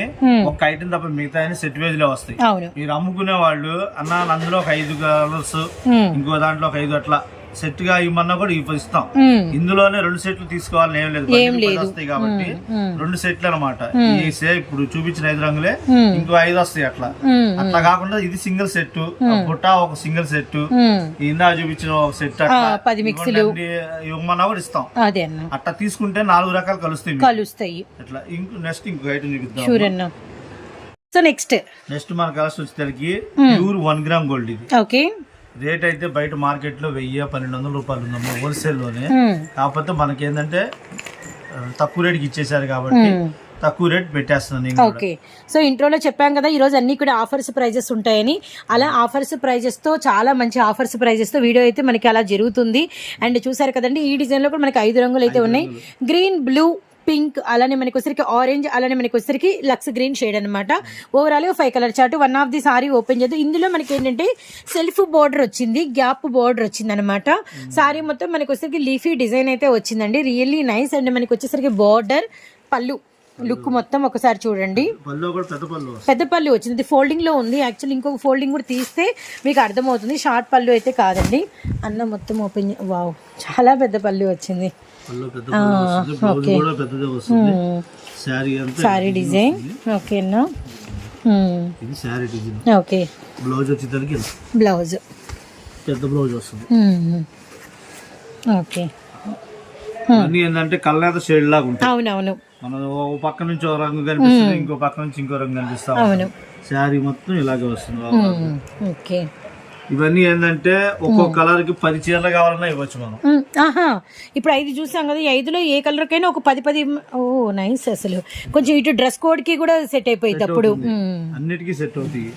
ఒక ఐటమ్ తప్ప మిగతా సెట్ వేజ్ లో వస్తాయి. అవును, మీరు అమ్ముకునే వాళ్ళు అన్న అందులో ఒక 5 కలర్స్, ఇంకో దాంట్లో ఒక 5 అట్లా సెట్ గా ఇవ్వమన్నా కూడా ఇస్తాం. ఇందులోనే 2 సెట్లు తీసుకోవాలని ఏం లేదు, వస్తాయి కాబట్టి 2 సెట్లు అనమాట. ఇప్పుడు చూపించిన 5 రంగులే ఇంకో 5 వస్తాయి అట్లా. అట్లా కాకుండా ఇది సింగిల్ సెట్, బుట్ట ఒక సింగిల్ సెట్, ఇందా చూపించిన ఒక సెట్ అట్లా 10 మిక్స్లు ఇవ్వమన్నా కూడా ఇస్తాం. అట్లా తీసుకుంటే 4 రకాలు కలుస్తాయి. అట్లా నెక్స్ట్ ఇంకో ఐటమ్ చూపిద్దాం. సో నెక్స్ట్ మన కలర్స్ వచ్చేసరికి ప్యూర్ 1 గ్రామ్ గోల్డ్. ఇది ఓకే, రేట్ అయితే బయట మార్కెట్ లో 1000-1200 రూపాయలు ఉందమ్మా హోల్సేల్ లోనే. కాకపోతే మనకేంటంటే తక్కువ రేట్కి ఇచ్చేసారు కాబట్టి తక్కువ రేట్ పెట్టేస్తున్నాను. ఓకే, సో ఇంట్రోలో చెప్పాం కదా ఈ రోజు అన్ని కూడా ఆఫర్స్ ప్రైజెస్ ఉంటాయని. అలా ఆఫర్స్ ప్రైజెస్ తో చాలా మంచి ఆఫర్స్ ప్రైజెస్ తో వీడియో అయితే మనకి అలా జరుగుతుంది. అండ్ చూసారు కదండి, ఈ డిజైన్ లో కూడా మనకి 5 రంగులు అయితే ఉన్నాయి. గ్రీన్, బ్లూ, పింక్, అలానే మనకి వచ్చరికి ఆరెంజ్, అలానే మనకి వచ్చరికి లక్స్ గ్రీన్ షేడ్ అనమాట. Overall 5 colour chart. One of the sorry open చేద్దాం. ఇందులో మనకి ఏంటంటే సెల్ఫ్ బోర్డర్ వచ్చింది, గ్యాప్ బోర్డర్ వచ్చింది అనమాట. సారీ మొత్తం మనకి వచ్చరికి లీఫీ డిజైన్ అయితే వచ్చిందండి, రియల్లీ నైస్. అండ్ మనకి వచ్చేసరికి బార్డర్, పళ్ళు లుక్ మొత్తం ఒకసారి చూడండి, పెద్ద పళ్ళు వచ్చింది. ఫోల్డింగ్ లో ఉంది యాక్చువల్లీ, ఇంకొక ఫోల్డింగ్ కూడా తీస్తే మీకు అర్థమవుతుంది. షార్ట్ పళ్ళు అయితే కాదండి అన్న, మొత్తం ఓపెన్. వావ్, చాలా పెద్ద పళ్ళు వచ్చింది. సారీ డిజైన్ ఓకేనా. ఓకే, బ్లౌజ్ వచ్చేసరికి బ్లౌజ్ పెద్ద బ్లౌజ్ వస్తుంది. ఓకే, అన్ని ఏంటంటే కళ్ళ షేడ్ లాగా ఉంటాయి. అవునవును, మనం ఒక పక్క నుంచి ఒక రంగు కనిపిస్తుంది, ఇంకో పక్క నుంచి ఇంకో రంగు కనిపిస్తాం. అవును, శారీ మొత్తం ఇలాగే వస్తుంది. ఓకే, ఇవన్నీ ఏంటంటే ఒక్కో కలర్ కి 10 చీరలు కావాలన్నా ఇవ్వచ్చు మనం. ఇప్పుడు 5 చూసాం కదా, ఈ 5లో ఏ కలర్ కైనా ఒక 10. ఓ నైస్. అసలు కొంచెం ఇటు డ్రెస్ కోడ్ కి కూడా సెట్ అయిపోయింది అప్పుడు. అన్నిటికీ సెట్ అవుతాయి,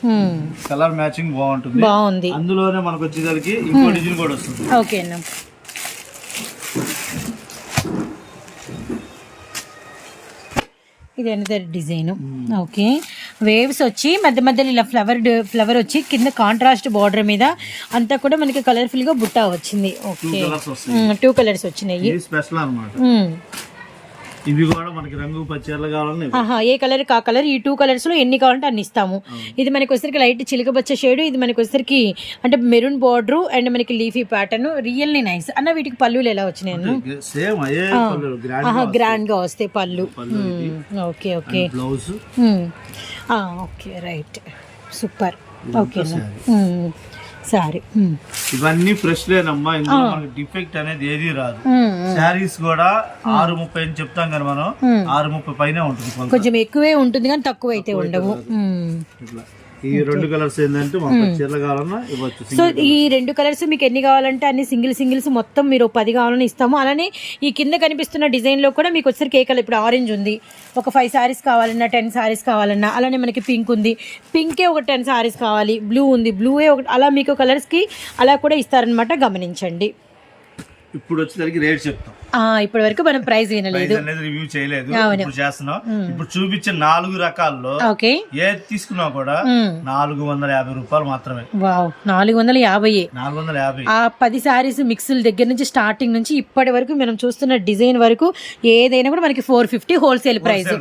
కలర్ మ్యాచింగ్ బాగుంటుంది. అందులోనే మనకు వచ్చేసరికి ఇంకో డిజైన్ కూడా వస్తుంది. ఓకే అన్న, ఇది అనదర్ డిజైన్. ఓకే, వేవ్స్ వచ్చి మధ్య మధ్యలో ఇలా ఫ్లవర్ వచ్చి కింద కాంట్రాస్ట్ బార్డర్ మీద అంతా కూడా మనకి కలర్ఫుల్ గా బుట్ట వచ్చింది. ఓకే, 2 కలర్స్ వచ్చినాయి. స్పెషల్ అన్నమాట. ఇవి కూడా మనకి రంగు పచ్చర్లు కావాలని ఏ కలర్ కా కలర్, ఈ 2 కలర్స్ లో ఎన్ని కావాలంటే అన్ని ఇస్తాము. ఇది మనకి వచ్చరికి లైట్ చిలకబచ్చ షేడ్, ఇది మనకి వచ్చరికి అంటే మెరూన్ బార్డర్ అండ్ మనకి లీఫీ ప్యాటర్న్, రియల్లీ నైస్. అన్న వీటికి పళ్ళులు ఎలా వచ్చినాయి? గ్రాండ్ గా వస్తాయి పళ్ళు. Okay okay, blouse. Okay right, super. Okay sorry, ఇవన్నీ ఫ్రెష్ లేనమ్మా, ఇందులో మనకి డిఫెక్ట్ అనేది ఏది రాదు. శారీస్ కూడా 630 అని చెప్తాం కానీ మనం 630 పైన ఉంటుంది, కొంచెం ఎక్కువే ఉంటుంది కానీ తక్కువ అయితే ఉండవు. ఈ 2 కలర్స్ ఏంటంటే మనకు చీరలు కావాలన్నా ఇవ్వచ్చు. సో ఈ 2 కలర్స్ మీకు ఎన్ని కావాలంటే అన్ని సింగిల్స్ మొత్తం మీరు 10 కావాలని ఇస్తాము. అలానే ఈ కింద కనిపిస్తున్న డిజైన్ లో కూడా మీకు వచ్చేసరికి ఏ కలర్, ఇప్పుడు ఆరెంజ్ ఉంది, ఒక 5 సారీస్ కావాలన్నా, 10 సారీస్ కావాలన్నా, అలానే మనకి పింక్ ఉంది, పింకే ఒక 10 సారీస్ కావాలి, బ్లూ ఉంది, బ్లూయే ఒక, అలా మీకు కలర్స్ కి అలా కూడా ఇస్తారనమాట, గమనించండి. ఇప్పుడు వచ్చేసరికి రేట్ చెప్తాం. ఇప్పటి వరకు మనం ప్రైస్ వినలేదు, రివ్యూ చేయలేదు, ఇప్పుడు చేస్తున్నాం. ఇప్పుడు చూపించే 4 రకాల్లో ఏది తీసుకున్నా కూడా 450 రూపాయలు మాత్రమే. వావ్, 450. 450. ఆ 10 సారీస్ మిక్స్ల దగ్గర నుంచి స్టార్టింగ్ నుంచి ఇప్పటి వరకు మనం చూస్తున్న డిజైన్ వరకు ఏదైనా కూడా మనకి 450 హోల్సేల్ ప్రైస్.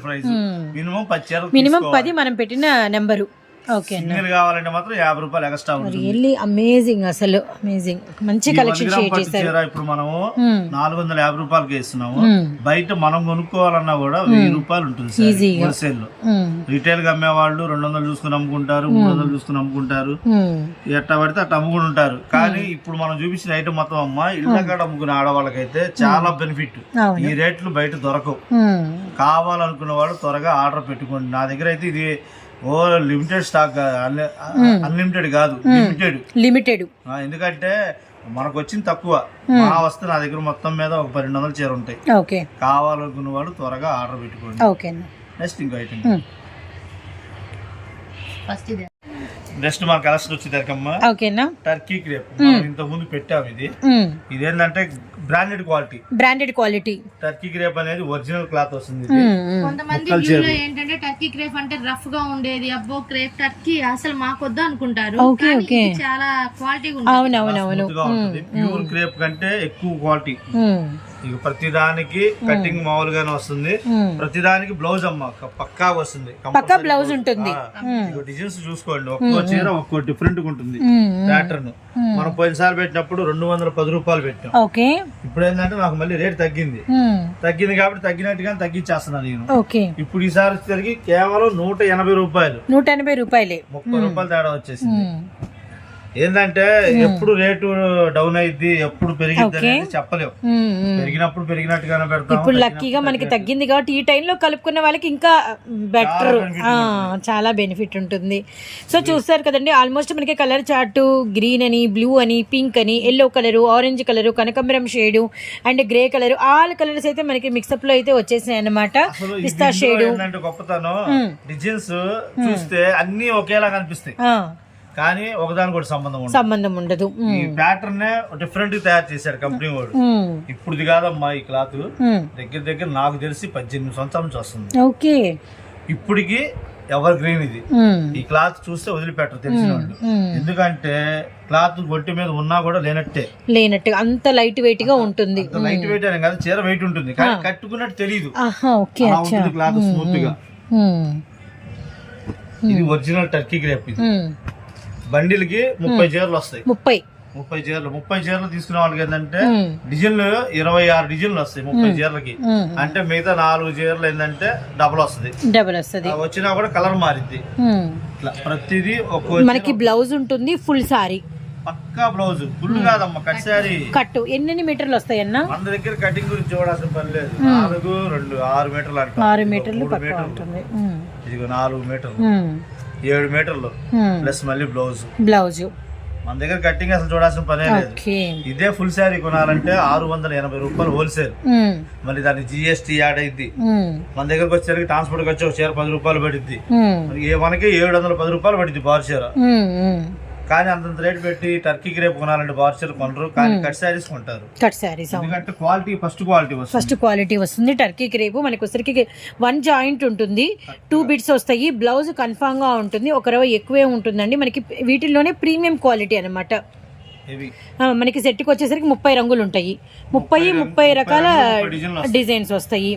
మినిమం 10 మనం పెట్టిన నెంబరు. సింగిల్ కావాలంటే మాత్రం 50 రూపాయలు ఎక్స్ట్రా ఉంటుంది. రియల్లీ అమేజింగ్, అసలు అమేజింగ్, మంచి కలెక్షన్ షేర్ చేశారు. ఇప్పుడు మనము 450 రూపాయలకి ఇస్తున్నాము. బయట మనం కొనుక్కోవాలన్నా కూడా 1000 రూపాయలు ఉంటుంది హోల్సేల్ లో. రిటైల్ గా అమ్మే వాళ్ళు 200 చూసుకుని అమ్ముకుంటారు, 300 చూసుకుని అమ్ముకుంటారు, ఎట్లా పడితే అట్లా అమ్ముకుని ఉంటారు. కానీ ఇప్పుడు మనం చూపించిన ఐటమ్ మొత్తం అమ్మ ఇళ్ళ కాడ అమ్ముకునే ఆడవాళ్ళకైతే చాలా బెనిఫిట్. ఈ రేట్లు బయట దొరకవు. కావాలనుకున్న వాళ్ళు త్వరగా ఆర్డర్ పెట్టుకోండి. నా దగ్గర అయితే ఇది లిమిటెడ్ స్టాక్, అన్లిమిటెడ్ కాదు, లిమిటెడ్. ఎందుకంటే మనకు వచ్చింది తక్కువ, మా వస్తే నా దగ్గర మొత్తం మీద ఒక 1200 చీర ఉంటాయి. కావాలనుకున్న వాళ్ళు త్వరగా ఆర్డర్ పెట్టుకోండి. నెక్స్ట్ ఇంకో ఐటమ్, నెక్స్ట్ మన కలెక్షన్ వచ్చేసరికమ్మా టర్కీ క్రేప్. ఇంత ముందు పెట్టాము. ఇదేంటంటే బ్రాండెడ్ క్వాలిటీ. టర్కీ క్రేప్ అనేది ఒరిజినల్ క్లాత్ వస్తుంది. కొంతమంది ఏంటంటే టర్కీ క్రేప్ అంటే రఫ్ గా ఉండేది, అబ్బో క్రేప్ టర్కీ అసలు మాకొద్దు అనుకుంటారు. చాలా క్వాలిటీ ఉంటుంది. ప్యూర్ క్రేప్ కంటే ఎక్కువ క్వాలిటీ. ఇక ప్రతిదానికి కటింగ్ మామూలుగానే వస్తుంది, ప్రతిదానికి బ్లౌజ్ అమ్మ పక్కా వస్తుంది, పక్కా బ్లౌజ్ ఉంటుంది. డిజైన్స్ చూసుకోండి, ఒక్కో చీర ఒక్కో డిఫరెంట్ గా ఉంటుంది ప్యాటర్న్. మనం పోయినసారి పెట్టినప్పుడు 210 రూపాయలు పెట్టాం. ఇప్పుడు ఏంటంటే నాకు మళ్ళీ రేట్ తగ్గింది కాబట్టి తగ్గినట్టుగా తగ్గించేస్తున్నాను నేను. ఇప్పుడు ఈసారి వచ్చేసరికి కేవలం 180 రూపాయలు, 30 రూపాయలు తేడా వచ్చేసింది. ఏంటంటే ఎప్పుడు రేటు డౌన్ అయింది, ఎప్పుడు పెరిగింది అనేది చెప్పలేము. పెరిగినప్పుడు పెరిగినట్టుగానే పెడతాం. ఇప్పుడు లక్కీగా మనకి తగ్గింది కాబట్టి ఈ టైంలో కలుపుకున్న వాళ్ళకి ఇంకా బెటర్, చాలా బెనిఫిట్ ఉంటుంది. సో చూస్తారు కదండి, ఆల్మోస్ట్ మనకి కలర్ చార్ట్ గ్రీన్ అని, బ్లూ అని, పింక్ అని, ఎల్లో కలరు, ఆరెంజ్ కలరు, కనకాంబరం shade and grey colour, all colours అయితే మనకి మిక్సప్ లో అయితే వచ్చేసినాయి అన్నమాట. పిస్తా షేడ్ గొప్పతనం. డిజైన్స్ చూస్తే అన్ని ఒకేలా కనిపిస్తాయి కానీ ఒకదానికి కూడా సంబంధం ఉండదు. ఈ ప్యాటర్న్ డిఫరెంట్ తయారు చేశారు కంపెనీ వాడు. ఇప్పుడుది కాదమ్మా, ఈ క్లాత్ దగ్గర నాకు తెలిసి 18 సంవత్సరాల నుంచి వస్తుంది. ఇప్పటికి ఎవర్ గ్రీన్ ఇది. ఈ క్లాత్ చూస్తే వదిలిపెట్టరు తెలిసిన వాళ్ళు. ఎందుకంటే క్లాత్ ఒంటి మీద ఉన్నా కూడా లేనట్టు అంత లైట్ వెయిట్ గా ఉంటుంది. లైట్ వెయిట్ అనే కాదు, చీర వెయిట్ ఉంటుంది కానీ కట్టుకున్నట్టు తెలియదు. క్లాత్ స్మూత్ గా. ఇది ఒరిజినల్ టర్కీ గ్రేప్. ఇది బండిల్కి 30 చీరలు వస్తాయి. 30 చీరలు తీసుకునే వాళ్ళకి ఏంటంటే డిజైన్లు 26 డిజైన్లు వస్తాయి 30 చీరలకి. అంటే మిగతా 4 చీరలు ఏంటంటే డబుల్ వస్తుంది. వచ్చినా కూడా కలర్ మారింది. ఇట్లా ప్రతిదీ మనకి బ్లౌజ్ ఉంటుంది, ఫుల్ సారీ పక్కా బ్లౌజ్. ఫుల్ కాదమ్మా, కట్ సారీ. కట్టు ఎన్ని మీటర్లు వస్తాయి అన్న? మన దగ్గర కటింగ్ గురించి చూడాల్సిన పని లేదు. 4, 2, 6 మీటర్లు అంట. 6 మీటర్లు ఇదిగో 4 మీటర్లు, 7 మీటర్లు ప్లస్ మళ్ళీ బ్లౌజ్. మన దగ్గర కటింగ్ అసలు చూడాల్సిన పనే లేదు. ఇదే ఫుల్ శారీ కొనాలంటే 680 రూపాయలు హోల్సేల్. మళ్ళీ దానికి GST యాడ్ అయింది. మన దగ్గరకు వచ్చేసరికి ట్రాన్స్పోర్ట్ వచ్చి ఒక చీర 10 రూపాయలు పడుద్ది. మనకి 710 రూపాయలు పడుద్ది బార్ చీర. కానీ అంత రేట్ పెట్టి టర్కీ క్రేప్ కొనాలంటే బార్ చీర కొనరు, కానీ కట్ శారీస్ కొంటారు. ఎందుకంటే క్వాలిటీ ఫస్ట్ క్వాలిటీ వస్తుంది. టర్కీ క్రేప్ మనకి వచ్చరికి 1 జాయింట్ ఉంటుంది, 2 బిట్స్ వస్తాయి. బ్లౌజ్ కన్ఫామ్ గా ఉంటుంది, ఒక రవ ఎక్కువే ఉంటుందండి. మనకి వీటిల్లోనే ప్రీమియం క్వాలిటీ అనమాట. మనకి సెట్కి వచ్చేసరికి 30 రంగులు ఉంటాయి, 30 రకాల డిజైన్స్ వస్తాయి.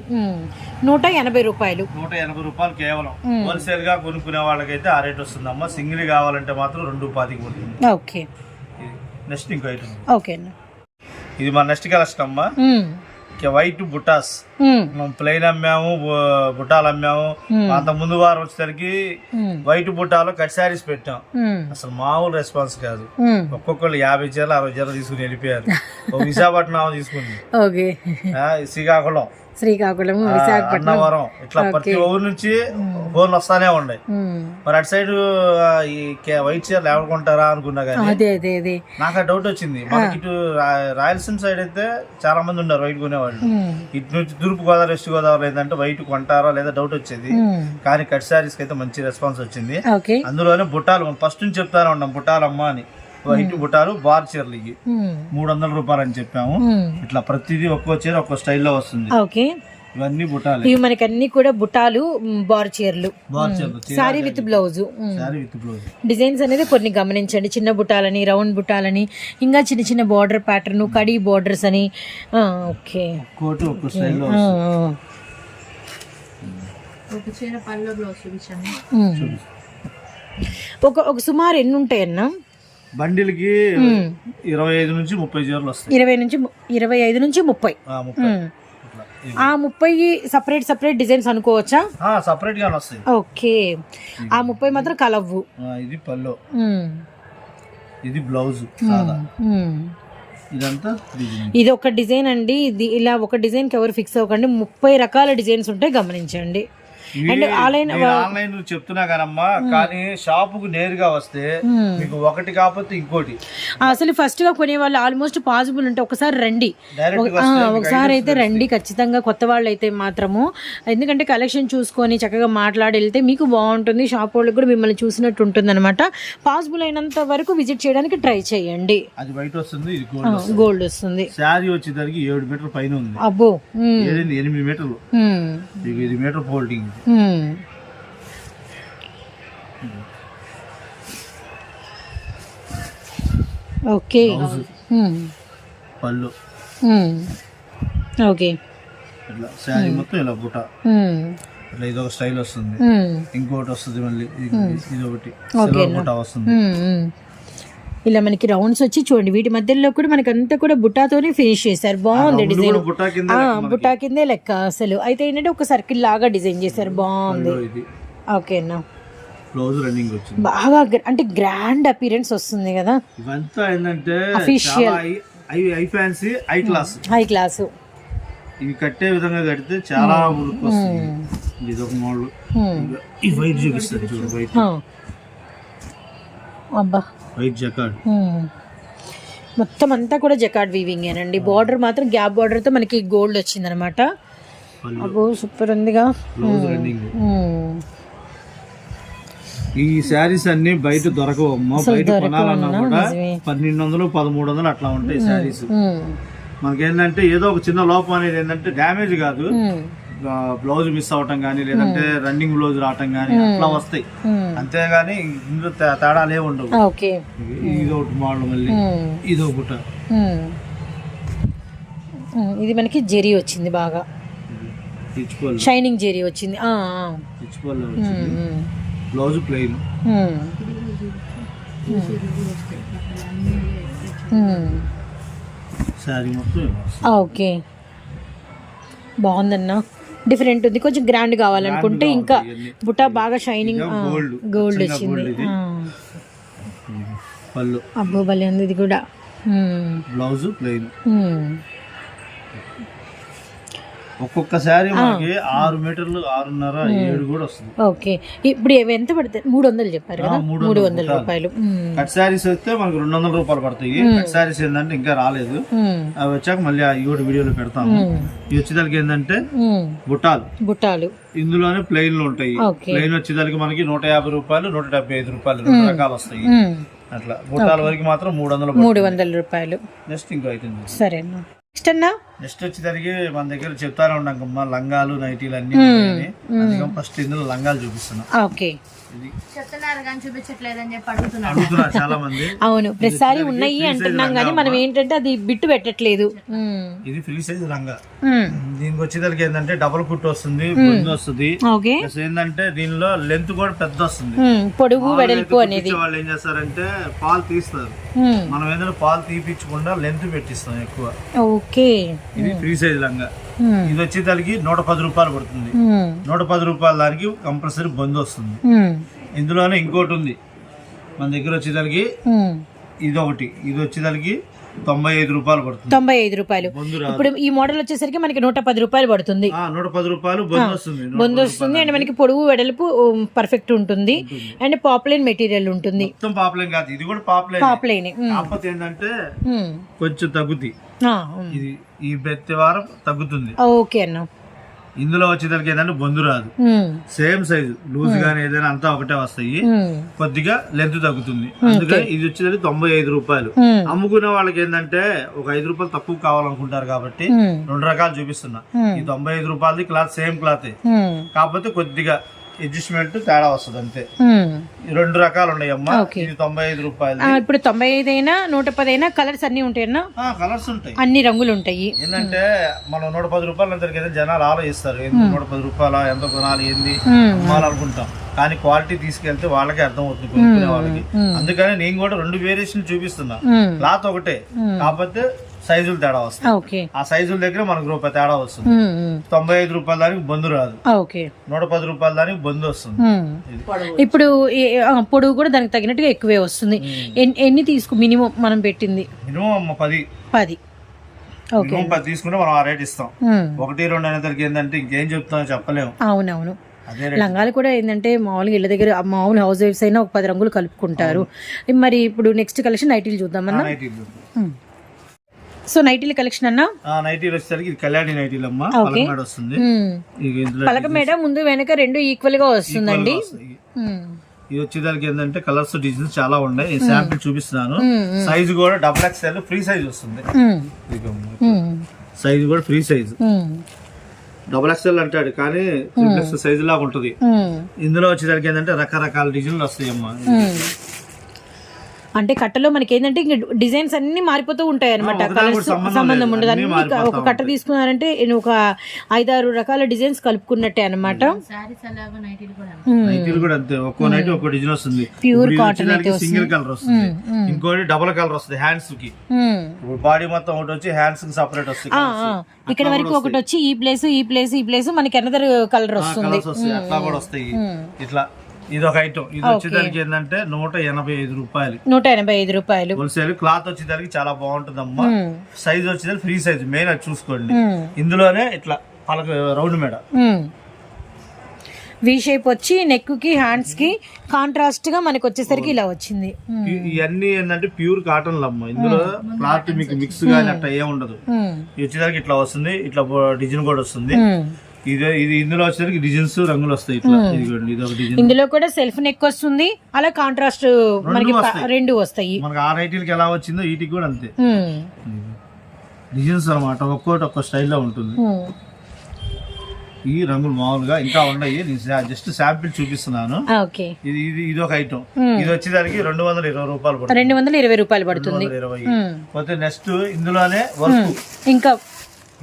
180 రూపాయలు కేవలం. హోల్సేల్ గా కొనుక్కునే వాళ్ళకైతే ఆ రేట్ వస్తుందమ్మా. సింగిల్ కావాలంటే మాత్రం 2.25 పడుతుంది. నెక్స్ట్ ఇంకో ఐటమ్. ఇది మన నెక్స్ట్ కలెక్షన్ అమ్మా. వైట్ బుటాస్ మనం ప్లెయిన్ అమ్మాము, బుటాలు అమ్మాము. అంత ముందు వారం వచ్చేసరికి వైట్ బుటాలో కట్ శారీస్ పెట్టాం. అసలు మామూలు రెస్పాన్స్ కాదు. ఒక్కొక్కళ్ళు 50 చీరలు 60 చీరలు తీసుకుని వెళ్ళిపోయారు. విశాఖపట్నం తీసుకుంది, శ్రీకాకుళం శ్రీకాకుళం, విశాఖపట్నం, అన్నవరం, ఇట్లా ప్రతి ఊరు నుంచి ఫోన్లు వస్తానే ఉన్నాయి. మరి అటు సైడ్ ఈ వైట్ చీరలు ఎవరు కొంటారా అనుకున్నా కానీ నాకు ఆ డౌట్ వచ్చింది. మనకి ఇటు రాయలసీమ సైడ్ అయితే చాలా మంది ఉన్నారు వైట్ కొనేవాళ్ళు. ఇటు నుంచి తూర్పు గోదావరి, వెస్ట్ గోదావరి ఏంటంటే వైట్ కొంటారా లేదా డౌట్ వచ్చేది. కానీ కట్ శారీస్ కి అయితే మంచి రెస్పాన్స్ వచ్చింది. అందులోనే బుట్టాలు ఫస్ట్ నుంచి చెప్తానే ఉన్నాం, బుట్టాలమ్మ అని. వైట్ బుట్టాలు బార్ చీరలు ఇవి 300 రూపాయలు అని చెప్పాము. ఇట్లా ప్రతిదీ ఒక్కో చీర ఒక్కో స్టైల్లో వస్తుంది. ఇవన్నీ బుట్టాలు, ఇవి మనకి అన్ని కూడా బుట్టాలు, బార్ చీరలు, సారీ విత్ బ్లౌజ్. డిజైన్స్ అనేది కొన్ని గమనించండి. చిన్న బుట్టాలని, రౌండ్ బుట్టాలని, ఇంకా చిన్న చిన్న బార్డర్ ప్యాటర్న్, కడీ బార్డర్స్ అని. ఓకే, ఒక్కో స్టైల్లో ఒక సుమారు ఎన్ని ఉంటాయన్నా? బండిల్కి 25 నుంచి 30 చీరలు వస్తాయి. 25 నుంచి 30. ఆ 30 సపరేట్ డిజైన్స్ అనుకోవచ్చా? సపరేట్ గా వస్తాయి. ఓకే, ఆ 30 మాత్రం కలవ్వు. ఇది పల్లో, ఇది బ్లౌజ్, ఇదంతా ఇది ఒక డిజైన్ అండి. ఇది ఇలా ఒక డిజైన్ కి ఎవరు ఫిక్స్ అవ్వకండి, 30 రకాల డిజైన్స్ ఉంటాయి, గమనించండి. అండ్ ఆన్లైన్ చెప్తున్నా కానమ్మా, కానీ షాప్ కు నేరుగా వస్తే మీకు ఒకటి కాకపోతే ఇంకోటి. అసలు ఫస్ట్ గా కొనే వాళ్ళు ఆల్మోస్ట్ పాసిబుల్ ఉంటే ఒకసారి రండి, ఒకసారి అయితే రండి ఖచ్చితంగా, కొత్త వాళ్ళు అయితే మాత్రము. ఎందుకంటే కలెక్షన్ చూసుకొని చక్కగా మాట్లాడి వెళ్తే మీకు బాగుంటుంది, షాప్ వాళ్ళకి కూడా మిమ్మల్ని చూసినట్టు ఉంటుంది అనమాట. పాసిబుల్ అయినంత వరకు విజిట్ చేయడానికి ట్రై చేయండి. అది వైట్ వస్తుంది, ఇది గోల్డ్ వస్తుంది. శారీ వచ్చేసరికి 7 మీటర్ల పైన ఉంది. అబ్బో, 8 మీటర్లు, 5 మీటర్ ఫోల్డింగ్. ఓకే, పళ్ళు, ఓకే, ఇట్లా శారీ మొత్తం ఇలా బుట్ట, ఇట్లా ఇదొక స్టైల్ వస్తుంది. ఇంకోటి వస్తుంది మళ్ళీ, ఇది ఒకటి బుట్ట వస్తుంది. ఇలా మనకి రౌండ్స్ వచ్చి చూడండి, వీటి మధ్యలో కూడా మనకి అంతా కూడా బుట్టాతోనే ఫినిష్ చేశారు. బాగుంది డిజైన్, బుట్టా కిందే లెక్క అసలు. అయితే ఏంటంటే ఒక సర్కిల్ లాగా డిజైన్ చేశారు, బాగుంది. ఓకేనా, బ్లౌజ్ రన్నింగ్ వచ్చింది, బాగా అంటే గ్రాండ్ అపీరెన్స్ వస్తుంది కదా. ఇవంతా ఏంటంటే official, high fancy, high class. ఇవి కట్టే విధంగా కడితే చాలా లుక్ వస్తుంది. ఇది ఒక మోడల్. ఈ వైట్ చూపిస్తారు చూడు, వైట్, అబ్బా, వైట్ జకార్డ్, మొత్తం అంతా కూడా జకార్డ్ వీవింగ్ ఏనండి. బార్డర్ మాత్రం గ్యాప్ బార్డర్ తో మనకి గోల్డ్ వచ్చింది అనమాట. అబ్బో సూపర్ ఉందిగా. ఈ శారీస్ అన్ని బయట దొరకవు అమ్మా, బయట కొనాలన్నా కూడా 1200, 1300 అట్లా ఉంటాయి శారీస్. మనకేంటంటే ఏదో ఒక చిన్న లోపం అనేది ఏంటంటే డ్యామేజ్ కాదు, బ్లౌజ్ మిస్ అవటం కానీ, లేదంటే రన్నింగ్ బ్లౌజ్ రావటం కానీ అట్లా వస్తాయి. అంతేగాని ఇందులో తేడాలే ఉండవు. ఇది ఒకటి మోడల్, మళ్ళీ ఇది ఒకట. ఇది మనకి జెరీ వచ్చింది, బాగా షైనింగ్ జెరీ వచ్చింది. బ్లౌజ్ ప్లెయిన్, శారీ మొత్తం. ఓకే, బాగుందన్నా, డిఫరెంట్ ఉంది. కొంచెం గ్రాండ్ కావాలనుకుంటే ఇంకా బుట్ట బాగా షైనింగ్ గోల్డ్ వచ్చింది. అబ్బో భలే ఉంది ఇది కూడా. Blouse plain. ఒక్కొక్క శారీ మనకి 6 మీటర్లు, 6.5, 7 కూడా వస్తుంది. ఓకే, ఇప్పుడు ఎంత పడతాయి? 300 చెప్పారు కదా, 300 రూపాయలు. కట్ శారీస్ వస్తే మనకు 200 రూపాయలు పడతాయి. కట్ శారీస్ ఏంటంటే ఇంకా రాలేదు, అవి వచ్చాక మళ్ళీ ఈ వీడియోలో పెడతాము. ఇవి వచ్చేదానికి ఏంటంటే బుట్టాలు, ఇందులోనే ప్లెయిన్ ఉంటాయి. ప్లెయిన్ వచ్చేదానికి మనకి 150 రూపాయలు, 175 రూపాయలు, 2 రకాలు వస్తాయి. అట్లా బుట్టాల వరకు మాత్రం 300 రూపాయలు. నెక్స్ట్ ఇంకో ఐటమ్ సరేనా. నెక్స్ట్ వచ్చేసరికి మన దగ్గర చెప్తానే ఉన్నాం అమ్మా, లంగాలు, నైటీలు అన్ని. అందుకని ఫస్ట్ ఇందులో లంగాలు చూపిస్తున్నా. చెప్తున్నారు కానీ చూపించట్లేదని చెప్పి అడుగుతున్నారు చాలా మంది. అవును, ప్రతిసారి ఉన్నాయి అంటున్నాం కానీ మనం ఏంటంటే అది బిట్టు పెట్టట్లేదు. ఇది ఫ్రీ సైజ్ లంగా. దీనికి వచ్చేదానికి ఏంటంటే డబుల్ కుట్టు వస్తుంది, బొందు వస్తుంది. ఏంటంటే దీనిలో లెంత్ కూడా పెద్ద వస్తుంది, పొడుగు వెడల్పు అనేది. వాళ్ళు ఏం చేస్తారంటే పాలు తీస్తారు, మనం ఏదైనా పాలు తీపించకుండా లెంత్ పెట్టిస్తాం ఎక్కువ. ఓకే, ఇది ఫ్రీ సైజ్ లంగా. ఇది వచ్చేదానికి 110 రూపాయలు పడుతుంది. 110 రూపాయల దానికి కంపల్సరీ బొందు వస్తుంది. ఇందులోనే ఇంకోటి ఉంది మన దగ్గర వచ్చేదానికి, ఇది ఒకటి. ఇది వచ్చేదానికి 95 రూపాయలు పడుతుంది. 95 రూపాయలు. ఇప్పుడు ఈ మోడల్ వచ్చేసరికి మనకి 110 రూపాయలు పడుతుంది. 110 రూపాయలు బొందు వస్తుంది. బొందు వస్తుంది అండ్ మనకి పొడవు వెడల్పు పర్ఫెక్ట్ ఉంటుంది అండ్ పాపులైన్ మెటీరియల్ ఉంటుంది. మొత్తం పాపులైన్ కాదు, ఇది కూడా పాపులైన్. పాపులైన్ కాకపోతే ఏంటంటే కొంచెం తగ్గుతుంది. ఇది ఈ ప్రతి వారం తగ్గుతుంది. ఓకే అన్న. ఇందులో వచ్చేదానికి ఏంటంటే బొందు రాదు, సేమ్ సైజు లూజ్ గానీ ఏదైనా అంతా ఒకటే వస్తాయి, కొద్దిగా లెంత్ తగ్గుతుంది. అందుకని ఇది వచ్చేసరికి 95 రూపాయలు. అమ్ముకునే వాళ్ళకి ఏంటంటే ఒక 5 రూపాయలు తక్కువ కావాలనుకుంటారు కాబట్టి 2 రకాలు చూపిస్తున్నా. ఈ 95 రూపాయలది క్లాత్ సేమ్ క్లాత్, కాకపోతే కొద్దిగా అడ్జస్ట్మెంట్ తేడా వస్తుంది అంతే. 2 రకాలు ఉన్నాయి అమ్మా. ఇది 95 రూపాయలు. ఇప్పుడు 95 అయినా 110 అయినా కలర్స్ అన్ని ఉంటాయన్నా? కలర్స్ ఉంటాయి, అన్ని రంగులు ఉంటాయి. ఏంటంటే మనం 110 రూపాయలు అందరికి జనాలు ఆలోచిస్తారు 110 రూపాయలు ఎంత కొనాలి ఏంది అమ్మాలనుకుంటాం, కానీ క్వాలిటీ తీసుకెళ్తే వాళ్ళకే అర్థం అవుతుంది కొనుక్కునే వాళ్ళకి. అందుకని నేను కూడా 2 వేరియేషన్ చూపిస్తున్నా. క్లాత్ ఒకటే, కాకపోతే సైజులు తేడా వస్తాయి. ఆ సైజుల దగ్గర మనకు రూపాయి తేడా వస్తుంది. 95 రూపాయల దానికి బొందు రాదు, 110 రూపాయల దానికి బొందు వస్తుంది. ఇప్పుడు పొడవు కూడా దానికి తగినట్టుగా ఎక్కువే వస్తుంది. ఎన్ని మినిమం మనం పెట్టింది? మినిమం 10 మినిమం 10 తీసుకుంటే మనం ఆ రేట్ ఇస్తాం. 1, 2 అనేసరికి ఏంటంటే ఇంకేం చెప్తామో చెప్పలేము. అవునవును. లంగాలు కూడా ఏంటంటే మామూలుగా ఇళ్ళ దగ్గర మామూలు హౌస్ వైఫ్స్ అయినా ఒక 10 రంగులు కలుపుకుంటారు. మరి ఇప్పుడు నెక్స్ట్ కలెక్షన్ నైటీలు చూద్దామన్నా. సో నైటీల కలెక్షన్ అన్న, నైటీలు వచ్చేసరికి ఇది కళ్యాణి నైటీలు అమ్మా. పలకమేడ వస్తుంది. పలకమేడ ముందు వెనక 2 ఈక్వల్ గా వస్తుందండి. ఇది వచ్చేదానికి ఏంటంటే కలర్స్ డిజైన్స్ చాలా ఉన్నాయి. శాంపిల్ చూపిస్తున్నాను. సైజు కూడా XXL ఫ్రీ సైజ్ వస్తుంది. సైజు కూడా ఫ్రీ సైజ్. XXL అంటాడు కానీ సైజు లాగా ఉంటది. ఇందులో వచ్చేదానికి ఏంటంటే రకరకాల డిజైన్లు వస్తాయి అమ్మా. అంటే కట్టలో మనకి ఏంటంటే డిజైన్స్ అన్ని మారిపోతూ ఉంటాయి అనమాట. కలర్స్ సంబంధం ఉండదు. అన్ని ఒక కట్ట తీసుకున్నారంటే ఒక 5-6 రకాల డిజైన్స్ కలుపుకున్నట్టే అనమాట. ప్యూర్ కాటన్ సింగిల్ కలర్ వస్తుంది, ఇంకోటి డబుల్ కలర్ వస్తుంది హ్యాండ్స్ కి. బాడీ మొత్తం ఒకటి వచ్చి హ్యాండ్స్ కి సెపరేట్ వస్తుంది. ఇక్కడ వరకు ఒకటి వచ్చి ఈ ప్లేస్ మనకి అనదర్ కలర్ వస్తుంది. అట్లా కూడా వస్తాయి. ఇట్లా ఇది ఒక ఐటమ్. ఇది వచ్చేదానికి ఏంటంటే 185 రూపాయలు. 185 రూపాయలు హోల్సేల్. క్లాత్ వచ్చేదానికి చాలా బాగుంటుంది అమ్మా. సైజ్ వచ్చేదానికి ఫ్రీ సైజ్ మెయిన్ అది చూసుకోండి. ఇందులోనే ఇట్లా పలక రౌండ్ మేడ వి షేప్ వచ్చి నెక్ కి హ్యాండ్స్ కి కాంట్రాస్ట్ గా మనకి వచ్చేసరికి ఇలా వచ్చింది. ఇవన్నీ ఏంటంటే ప్యూర్ కాటన్ అమ్మ. ఇందులో క్లాత్ మీకు మిక్స్ గానీ అట్లా ఏం ఉండదు. ఇది వచ్చేదానికి ఇట్లా వస్తుంది, ఇట్లా డిజైన్ కూడా వస్తుంది. ఇది ఇందులో వచ్చేసరికి డిజైన్స్ రంగులు వస్తాయి. ఇందులో కూడా సెల్ఫ్ నెక్ వస్తుంది, అలా కాంట్రాస్ట్ మనకి 2 వస్తాయి. మనకి ఆ నైటీలకి ఎలా వచ్చిందో వీటికి కూడా అంతే డిజైన్స్ అన్నమాట. ఒక్కోటి ఒక్కో స్టైల్లో ఉంటుంది. ఈ రంగులు మామూలుగా ఇంకా ఉన్నాయి. నేను జస్ట్ శాంపిల్ చూపిస్తున్నాను. ఇది ఒక ఐటమ్. ఇది వచ్చేదానికి 220 రూపాయలు పడుతుంది. 220 రూపాయలు పడుతుంది. పోతే నెక్స్ట్ ఇందులోనే వర్క్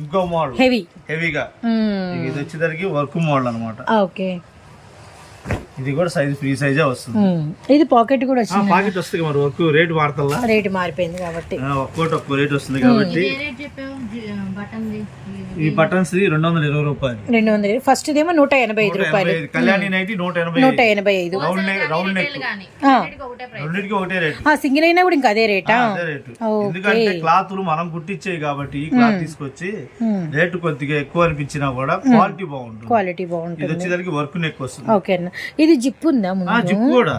ఇంకో మోడల్ హెవీగా. ఇది వచ్చేసరికి వర్క్ మోడల్ అనమాట. ఇది కూడా సైజ్ ఫ్రీ సైజే వస్తుంది. ఇది పాకెట్ కూడా వచ్చింది. పాకెట్ వస్తుంది మరి వర్క్ రేట్ వాడతా రేట్ మారిపోయింది కాబట్టి ఒక్కో రేట్ వస్తుంది కాబట్టి. ఈ బటన్స్ 220 రూపాయలు. 220. ఫస్ట్ ఏమో 185 రూపాయలు. కళ్యాణి నైటీ 185. రౌండ్ నెక్ రెండింటికి ఒకటే రేట్. సింగిల్ అయినా కూడా ఇంకా అదే రేటా? ఎందుకంటే క్లాతులు మనం కుట్టించేవి కాబట్టి ఈ క్లాత్ తీసుకొచ్చి రేటు కొద్దిగా ఎక్కువ అనిపించినా కూడా క్వాలిటీ బాగుంటుంది. ఇది వచ్చేసరికి వర్క్ నెక్ వస్తుంది. ఓకే. ఇది జిప్ ఉందా? జిప్ కూడా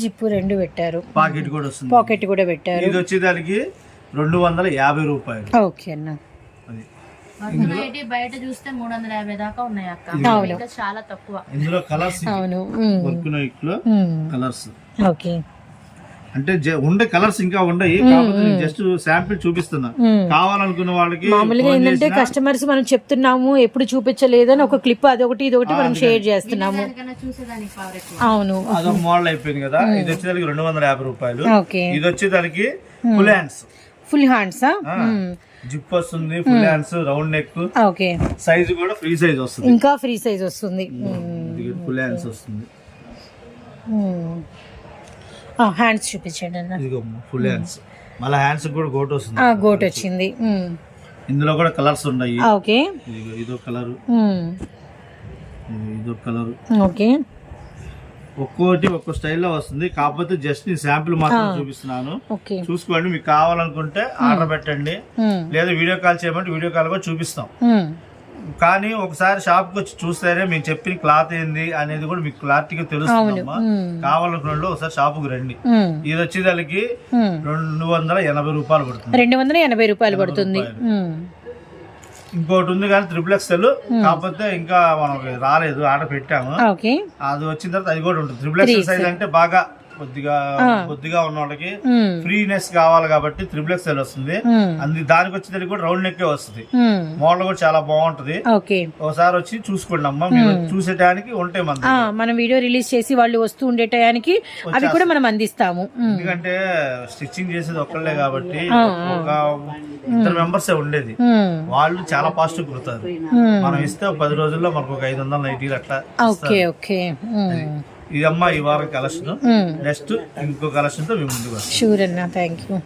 జిప్ 2 పెట్టారు. పాకెట్ కూడా పెట్టారు. ఇది వచ్చేదానికి 250 రూపాయలు. ఓకే అన్న. బయట చూస్తే 350 దాకా ఉన్నాయి అక్క. చాలా తక్కువ. ఇందులో కలర్స్ కలర్స్ ఓకే. అంటే ఉండే కలర్స్ ఇంకా ఉన్నాయి, కాకపోతే జస్ట్ శాంపిల్ చూపిస్తున్నా. కావాలనుకున్న వాళ్ళకి మామూలుగా ఏంటంటే కస్టమర్స్ మనం చెప్తున్నాము ఎప్పుడు చూపించలేదు అని ఒక క్లిప్ అదొకటి ఇదొకటి మనం షేర్ చేస్తున్నాము. అవును. అదొక మోడల్ అయిపోయింది కదా. ఇది వచ్చేదానికి 250 రూపాయలు. ఇది వచ్చేదానికి ఫుల్ హ్యాండ్స్ జిప్ వస్తుంది, full hands, round neck. Okay. Size కూడా ఫ్రీ సైజ్ వస్తుంది. ఇంకా ఫ్రీ సైజ్ వస్తుంది. ఫుల్ హ్యాండ్స్ వస్తుంది. హ్యాండ్స్ చూపించండి అన్న. Full hands. మళ్ళీ హ్యాండ్స్ కూడా గోట్ వస్తుంది. గోట్ వచ్చింది. ఇందులో కూడా కలర్స్ ఉన్నాయి. ఓకే. ఇదో కలర్, ఇదో కలర్. ఓకే. ఒక్కోటి ఒక్కో స్టైల్లో వస్తుంది. కాకపోతే జస్ట్ నేను శాంపిల్ మాత్రం చూపిస్తున్నాను, చూసుకోండి. మీకు కావాలనుకుంటే ఆర్డర్ పెట్టండి, లేదా వీడియో కాల్ చేయమంటే వీడియో కాల్ కూడా చూపిస్తాం. కానీ ఒకసారి షాప్ కి వచ్చి చూస్తేనే మేము చెప్పిన క్లాత్ ఏంది అనేది కూడా మీకు క్లారిటీగా తెలుస్తుందమ్మా. కావాలనుకున్న ఒకసారి షాప్ కు రండి. ఇది వచ్చేదానికి 280 రూపాయలు పడుతుంది. 280 రూపాయలు పడుతుంది. ఇంకోటి ఉంది కానీ XXL, కాకపోతే ఇంకా మనకి రాలేదు, ఆర్డర్ పెట్టాము. అది వచ్చిన తర్వాత అది కూడా ఉంటుంది. XXL సైజ్ అంటే బాగా కొద్దిగా ఉన్న వాళ్ళకి ఫ్రీనెస్ కావాలి కాబట్టి XXL వస్తుంది. దానికి వచ్చేది కూడా రౌండ్ నెక్ వస్తుంది. మోడల్ కూడా చాలా బాగుంటది. ఒకసారి వచ్చి చూసుకోండి అమ్మా, మీరు చూసేటానికి ఉంటాయి. మనం వీడియో రిలీజ్ చేసి వాళ్ళు వస్తూ ఉండే టయానికి అవి కూడా మనం అందిస్తాము. ఎందుకంటే స్టిచ్చింగ్ చేసేది ఒక్కళ్ళే కాబట్టి ఒక 2 మెంబర్స్ ఉండేది. వాళ్ళు చాలా ఫాస్ట్ కుడతారు. మనం ఇస్తే 10 రోజుల్లో మనకు ఒక 500 నైటీలు అట్లా. ఇదమ్మా ఈ వారం కలెక్షన్. నెక్స్ట్ ఇంకో కలెక్షన్ తో మేము ముందుకు వస్తాం. షూర్ అన్న, థ్యాంక్ యూ.